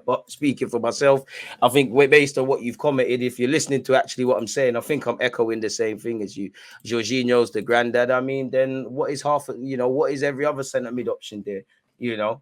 But speaking for myself, I think based on what you've commented, if you're listening to actually what I'm saying, I think I'm echoing the same thing as you. Jorginho's the granddad. I mean, then what is what is every other centre mid option there?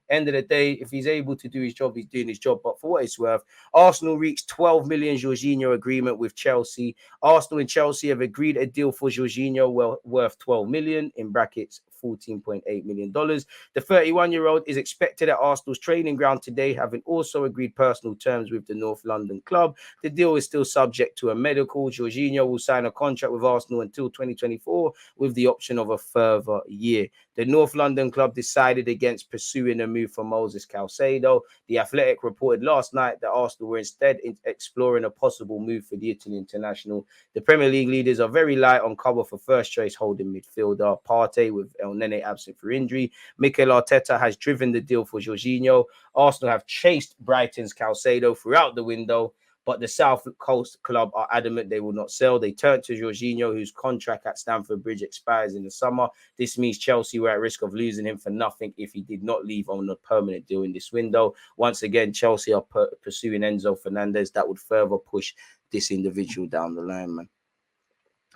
End of the day, if he's able to do his job, he's doing his job. But for what it's worth, Arsenal reached 12 million Jorginho agreement with Chelsea. Arsenal and Chelsea have agreed a deal for Jorginho worth 12 million in brackets $14.8 million. The 31-year-old is expected at Arsenal's training ground today, having also agreed personal terms with the North London club. The deal is still subject to a medical. Jorginho will sign a contract with Arsenal until 2024 with the option of a further year. The North London club decided against pursuing a move for Moses Caicedo. The Athletic reported last night that Arsenal were instead exploring a possible move for the Italy international. The Premier League leaders are very light on cover for first choice holding midfielder Partey, with El Nene absent for injury. Mikel Arteta has driven the deal for Jorginho. Arsenal have chased Brighton's Caicedo throughout the window, but the South Coast club are adamant they will not sell. They turn to Jorginho, whose contract at Stamford Bridge expires in the summer. This means Chelsea were at risk of losing him for nothing if he did not leave on a permanent deal in this window. Once again, Chelsea are pursuing Enzo Fernandez. That would further push this individual down the line, man.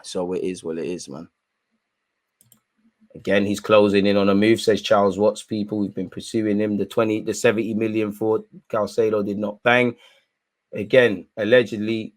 So it is what it is, man. Again, he's closing in on a move, says Charles Watts. People, we've been pursuing him. The 70 million for Caicedo did not bang. Again, allegedly,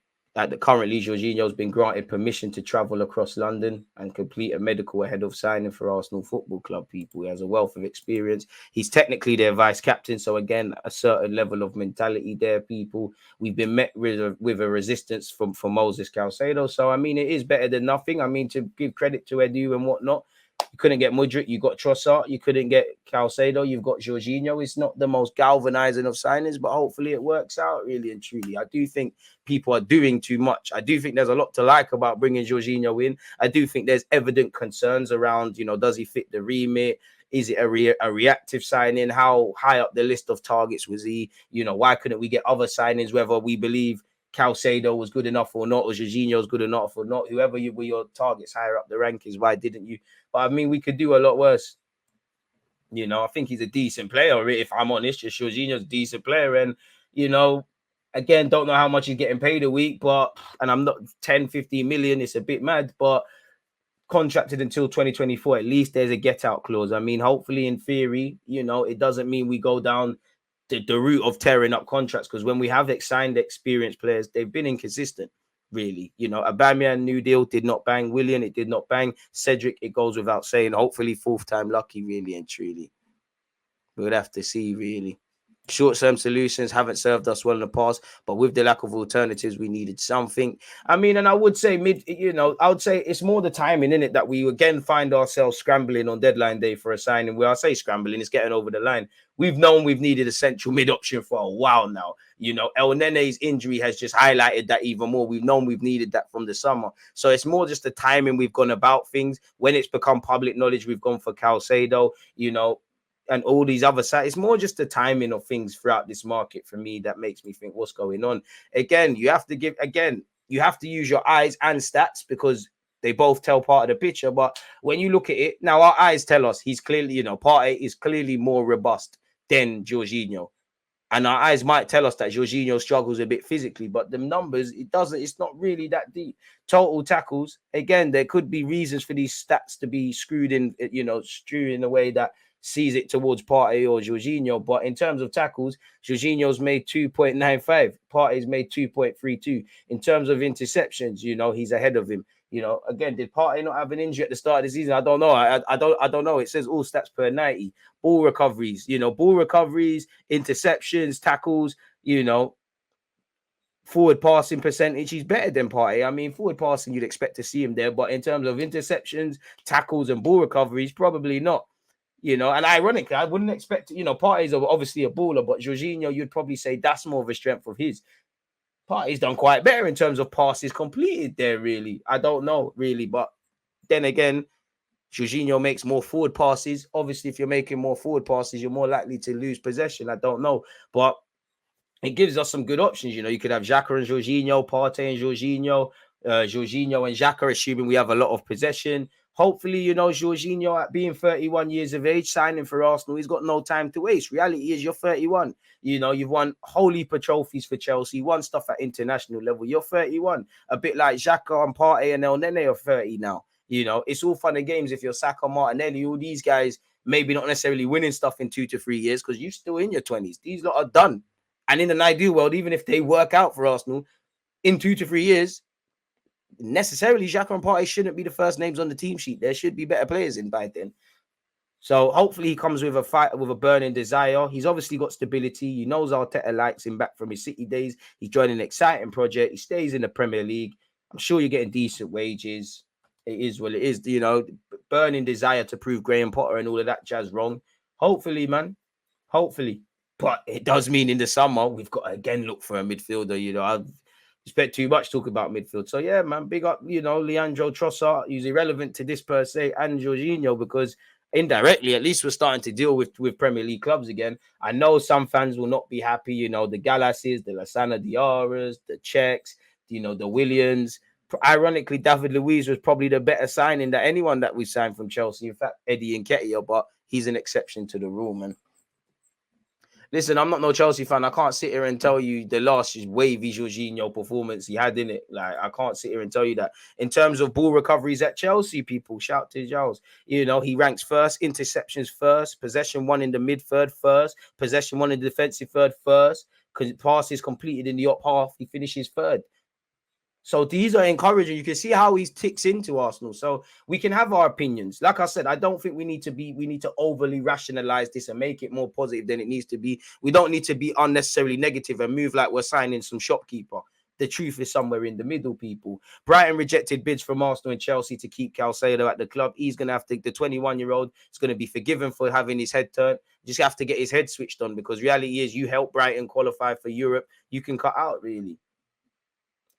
currently, Jorginho's been granted permission to travel across London and complete a medical ahead of signing for Arsenal Football Club. People, he has a wealth of experience. He's technically their vice captain, so again, a certain level of mentality there. People, we've been met with a resistance from Moses Caicedo. So I mean, it is better than nothing. I mean, to give credit to Edu and whatnot. You couldn't get Mudryk, you got Trossard. You couldn't get Caicedo, you've got Jorginho. It's not the most galvanizing of signings, but hopefully it works out really and truly. I do think people are doing too much. I do think there's a lot to like about bringing Jorginho in. I do think there's evident concerns around, does he fit the remit? Is it a reactive signing? How high up the list of targets was he? Why couldn't we get other signings, whether we believe Caicedo was good enough or not, or Jorginho was good enough or not? Whoever were your targets higher up the rankings, why didn't you? But I mean, we could do a lot worse. I think he's a decent player. If I'm honest, just Jorginho's a decent player. And, again, don't know how much he's getting paid a week, and I'm not 10, 15 million. It's a bit mad, but contracted until 2024. At least there's a get out clause. I mean, hopefully in theory, it doesn't mean we go down the route of tearing up contracts, because when we have signed experienced players, they've been inconsistent. Really, Aubameyang, new deal, did not bang. Willian, it did not bang. Cedric, it goes without saying. Hopefully, fourth time lucky, really and truly. We'll have to see, really. Short-term solutions haven't served us well in the past, but with the lack of alternatives, we needed something. I mean, and I would say I would say it's more the timing in it that we again find ourselves scrambling on deadline day for a signing. Where I say scrambling, it's getting over the line. We've known we've needed a central mid option for a while now. El Nene's injury has just highlighted that even more. We've known we've needed that from the summer. So it's more just the timing we've gone about things. When it's become public knowledge, we've gone for Caicedo, and all these other sides. It's more just the timing of things throughout this market for me that makes me think what's going on. Again, you have to use your eyes and stats, because they both tell part of the picture. But when you look at it, now our eyes tell us he's clearly, Partey is clearly more robust than Jorginho. And our eyes might tell us that Jorginho struggles a bit physically, but the numbers, it's not really that deep. Total tackles, again, there could be reasons for these stats to be screwed in, strewn in a way that sees it towards Partey or Jorginho. But in terms of tackles, Jorginho's made 2.95. Partey's made 2.32. In terms of interceptions, he's ahead of him. Again, did Partey not have an injury at the start of the season? I don't know. I don't know. It says all stats per 90. Ball recoveries, interceptions, tackles, forward passing percentage, he's better than Partey. I mean, forward passing, you'd expect to see him there. But in terms of interceptions, tackles, and ball recoveries, probably not. And ironically, I wouldn't expect, Partey's obviously a baller, but Jorginho, you'd probably say that's more of a strength of his. Partey's done quite better in terms of passes completed there, really. I don't know, really. But then again, Jorginho makes more forward passes. Obviously, if you're making more forward passes, you're more likely to lose possession. I don't know. But it gives us some good options. You could have Xhaka and Jorginho, Partey and Jorginho, Jorginho and Xhaka, assuming we have a lot of possession. Hopefully, you know, Jorginho at being 31 years of age, signing for Arsenal, he's got no time to waste. Reality is you're 31. You know, you've won a whole heap of trophies for Chelsea, won stuff at international level. You're 31. A bit like Xhaka and Partey and El Nene are 30 now. You know, it's all fun and games if you're Saka, Martinelli, all these guys maybe not necessarily winning stuff in 2 to 3 years because you're still in your 20s. These lot are done. And in an ideal world, even if they work out for Arsenal in 2 to 3 years, necessarily Xhaka and Partey shouldn't be the first names on the team sheet. There should be better players in by then. So hopefully he comes with a fight, with a burning desire. He's obviously got stability. He knows Arteta likes him back from his City days. He's joining an exciting project. He stays in the Premier League. I'm sure you're getting decent wages. It is what it is. You know, burning desire to prove Graham Potter and all of that jazz wrong. Hopefully, man. Hopefully. But it does mean in the summer, we've got to again look for a midfielder. You know, I've spent too much talking about midfield. So, yeah, man, big up, you know, Leandro Trossard, who's irrelevant to this per se, and Jorginho, because indirectly, at least we're starting to deal with Premier League clubs again. I know some fans will not be happy, you know, the Galasses, the Lassana Diarras, the Czechs, you know, the Williams. Ironically, David Luiz was probably the better signing than anyone that we signed from Chelsea. In fact, Eddie Nketiah, but he's an exception to the rule, man. Listen, I'm not no Chelsea fan. I can't sit here and tell you the last wavy Jorginho performance he had in it. Like, I can't sit here and tell you that. In terms of ball recoveries at Chelsea, people, shout to Giles. You know, he ranks first, interceptions first, possession one in the mid third first, possession one in the defensive third first, because passes completed in the up half, he finishes third. So these are encouraging. You can see how he ticks into Arsenal. So we can have our opinions. Like I said, I don't think we need to overly rationalize this and make it more positive than it needs to be. We don't need to be unnecessarily negative and move like we're signing some shopkeeper. The truth is somewhere in the middle, people. Brighton rejected bids from Arsenal and Chelsea to keep Caicedo at the club. He's going to have to, the 21-year-old is going to be forgiven for having his head turned. Just have to get his head switched on, because reality is you help Brighton qualify for Europe. You can cut out, really.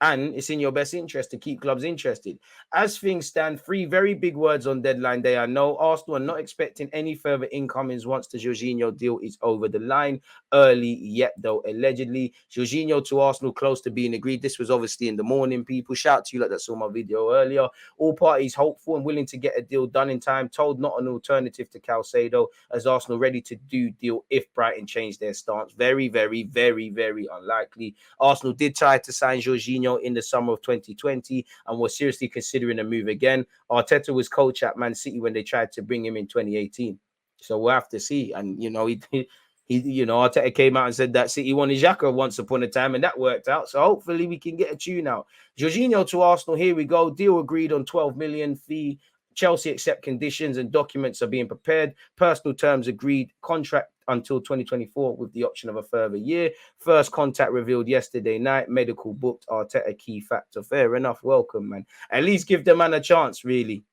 And it's in your best interest to keep clubs interested. As things stand, 3 very big words on deadline day. I know Arsenal are not expecting any further incomings once the Jorginho deal is over the line. Early yet, though, allegedly. Jorginho to Arsenal close to being agreed. This was obviously in the morning, people. Shout out to you like that saw my video earlier. All parties hopeful and willing to get a deal done in time. Told not an alternative to Caicedo, as Arsenal ready to do deal if Brighton change their stance. Very, very, very, very unlikely. Arsenal did try to sign Jorginho in the summer of 2020 and was seriously considering a move again. Arteta was coach at Man City when they tried to bring him in 2018. So we'll have to see. And, you know, Arteta came out and said that City wanted Xhaka once upon a time, and that worked out. So hopefully we can get a tune out. Jorginho to Arsenal, here we go. Deal agreed on 12 million fee. Chelsea accept conditions and documents are being prepared. Personal terms agreed. Contract until 2024 with the option of a further year. First contact revealed yesterday night. Medical booked. Arteta key factor. Fair enough. Welcome, man. At least give the man a chance, really.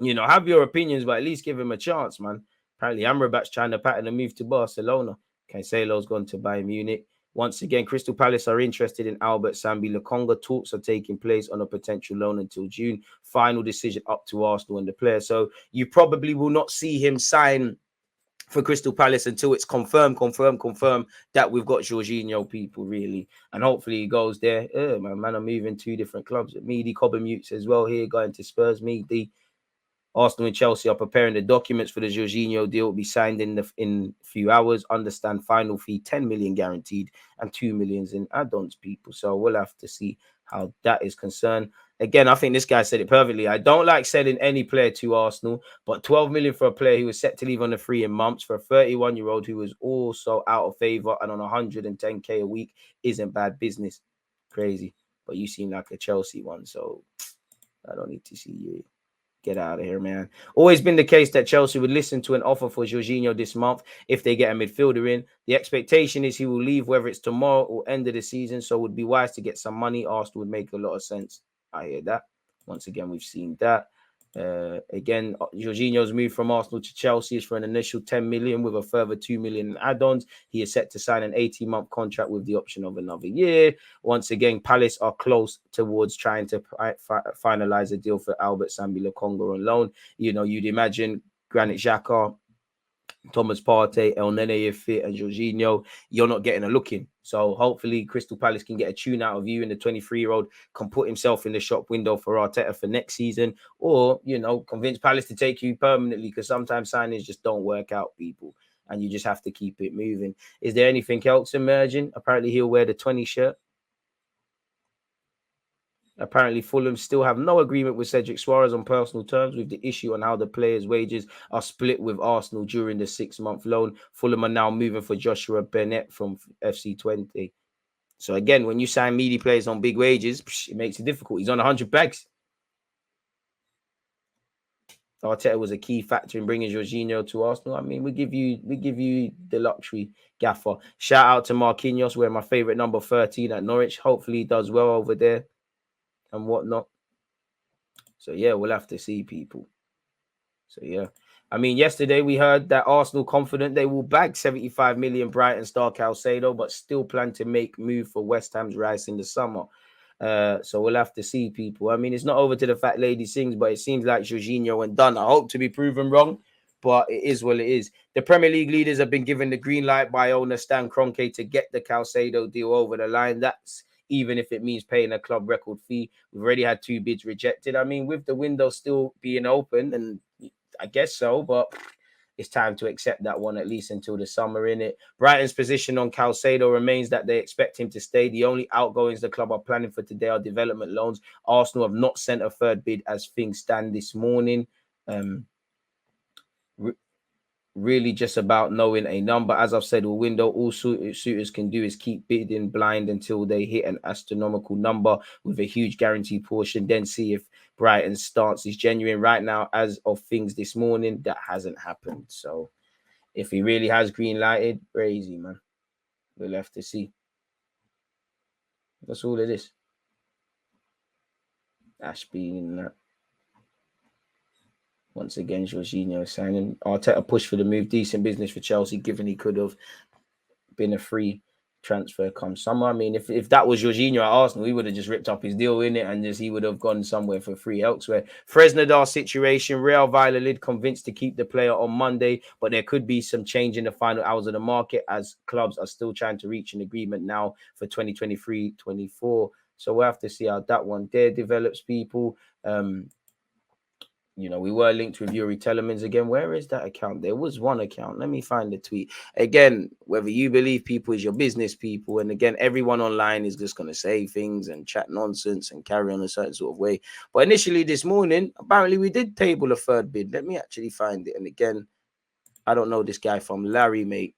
You know, have your opinions, but at least give him a chance, man. Apparently, Amrabat's trying to pattern a move to Barcelona. Cancelo's gone to Bayern Munich. Once again, Crystal Palace are interested in Albert Sambi Lokonga. Talks are taking place on a potential loan until June. Final decision up to Arsenal and the player. So you probably will not see him sign for Crystal Palace until it's confirmed that we've got Jorginho, people, really. And hopefully he goes there. Man, I'm moving 2 different clubs. Meaty Cobber Mutes as well here, going to Spurs. Meaty. Arsenal and Chelsea are preparing the documents for the Jorginho deal. Will be signed in a few hours. Understand final fee 10 million guaranteed and 2 million in add-ons, people. So we'll have to see how that is concerned. Again, I think this guy said it perfectly. I don't like selling any player to Arsenal, but 12 million for a player who was set to leave on a free in months for a 31-year-old who was also out of favor and on 110k a week isn't bad business. Crazy. But you seem like a Chelsea one, so I don't need to see you. Get out of here, man. Always been the case that Chelsea would listen to an offer for Jorginho this month if they get a midfielder in. The expectation is he will leave, whether it's tomorrow or end of the season, so it would be wise to get some money. Arsenal would make a lot of sense. I hear that. Once again, we've seen that. Again, Jorginho's move from Arsenal to Chelsea is for an initial 10 million with a further 2 million in add-ons. He is set to sign an 18-month contract with the option of another year. Once again, Palace are close towards trying to finalize a deal for Albert Sambi Lokonga on loan. You know, you'd imagine Granit Xhaka Thomas Partey, El Nene if fit, and Jorginho, you're not getting a look in. So hopefully Crystal Palace can get a tune out of you, and the 23-year-old can put himself in the shop window for Arteta for next season, or, you know, convince Palace to take you permanently, because sometimes signings just don't work out, people, and you just have to keep it moving. Is there anything else emerging? Apparently he'll wear the 20 shirt. Apparently, Fulham still have no agreement with Cedric Suarez on personal terms, with the issue on how the players' wages are split with Arsenal during the 6-month loan. Fulham are now moving for Joshua Bennett from FC20. So again, when you sign meaty players on big wages, it makes it difficult. He's on 100 bags. Arteta was a key factor in bringing Jorginho to Arsenal. I mean, we give you the luxury, Gaffer. Shout out to Marquinhos, wearing my favorite number 13 at Norwich. Hopefully, he does well over there and whatnot. So yeah, we'll have to see, people. So yeah, I mean, yesterday we heard that Arsenal confident they will bag 75 million Brighton star Caicedo, but still plan to make move for West Ham's Rice in the summer. So we'll have to see, people. I mean, it's not over to the fat lady sings, but it seems like Jorginho went done. I hope to be proven wrong, but it is what it is. The Premier League leaders have been given the green light by owner Stan Kroenke to get the Caicedo deal over the line. That's even if it means paying a club record fee. We've already had 2 bids rejected. I mean, with the window still being open, and I guess so, but it's time to accept that one, at least until the summer, innit? Brighton's position on Caicedo remains that they expect him to stay. The only outgoings the club are planning for today are development loans. Arsenal have not sent a third bid as things stand this morning. Really just about knowing a number. As I've said, all window, all suitors can do is keep bidding blind until they hit an astronomical number with a huge guarantee portion, then see if Brighton's stance is genuine. Right now, as of things this morning, that hasn't happened. So if he really has green lighted, crazy, man. We'll have to see. That's all it is. Ashby and that. Once again, Jorginho signing. Arteta push for the move. Decent business for Chelsea, given he could have been a free transfer come summer. I mean, if that was Jorginho at Arsenal, he would have just ripped up his deal in it, and just he would have gone somewhere for free elsewhere. Fresnadar situation. Real Valladolid convinced to keep the player on Monday, but there could be some change in the final hours of the market, as clubs are still trying to reach an agreement now for 2023-24. So we'll have to see how that one there develops, people. You know, we were linked with Youri Tielemans again. Where is that account? There was one account. Let me find the tweet. Again, whether you believe people is your business, people. And again, everyone online is just going to say things and chat nonsense and carry on a certain sort of way. But initially this morning, apparently we did table a third bid. Let me actually find it. And again, I don't know this guy from Larry, mate.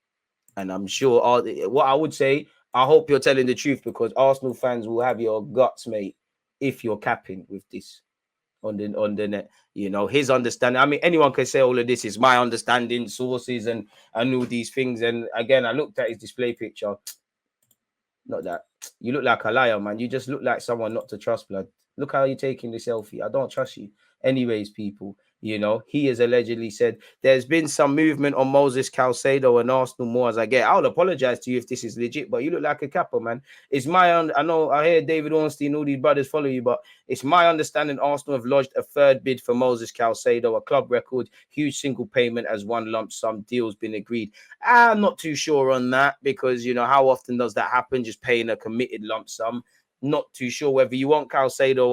And I'm sure what I would say, I hope you're telling the truth, because Arsenal fans will have your guts, mate, if you're capping with this on the net. You know, his understanding. I mean, anyone can say all of this is my understanding, sources, and all these things. And again, I looked at his display picture. Not that. You look like a liar, man. You just look like someone not to trust, blood. Look how you're taking the selfie. I don't trust you. Anyways, people, you know, he has allegedly said there's been some movement on Moses Caicedo and Arsenal more as I get. I'll apologize to you if this is legit, but you look like a capper, man. It's I know I hear David Ornstein, all these brothers follow you, but it's my understanding Arsenal have lodged a third bid for Moses Caicedo, a club record, huge single payment as one lump sum deal's been agreed. I'm not too sure on that, because, you know, how often does that happen? Just paying a committed lump sum. Not too sure whether you want Caicedo or